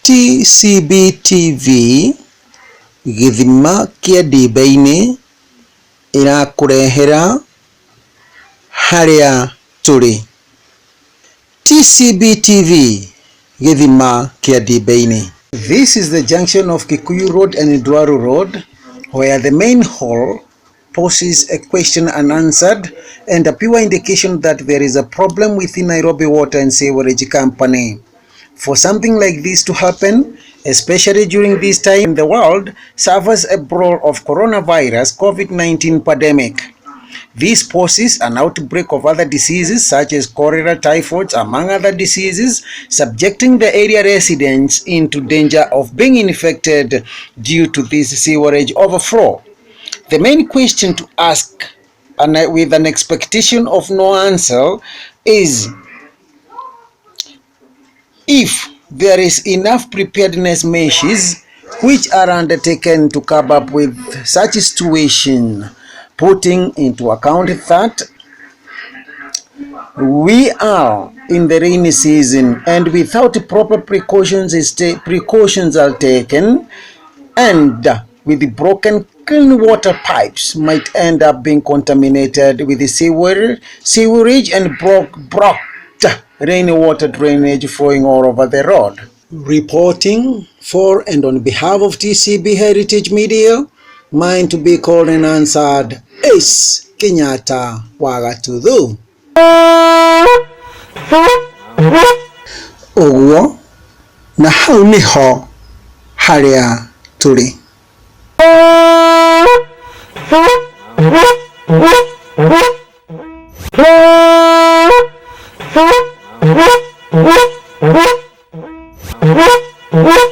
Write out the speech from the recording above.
TCB TV githima kia dibaini irakurehera haria turi. TCB TV githima kia dibaini. This is the junction of Kikuyu Road and Dwaru Road, where the main hall poses a question unanswered and a pure indication that there is a problem within Nairobi Water and Sewerage Company. For something like this to happen, especially during this time the world suffers a brawl of coronavirus COVID-19 pandemic. This poses an outbreak of other diseases such as cholera, typhoid, among other diseases, subjecting the area residents into danger of being infected due to this sewerage overflow. The main question to ask, and with an expectation of no answer, is if there is enough preparedness measures which are undertaken to cope up with such a situation, putting into account that we are in the rainy season and without proper precautions are taken, and with the broken clean water pipes might end up being contaminated with the sewerage and blocked rainwater drainage flowing all over the road. Reporting for and on behalf of TCB Heritage Media, mine to be called and answered is Kenyatta Wagatudhu. Oguo na hau niho haria turi. What?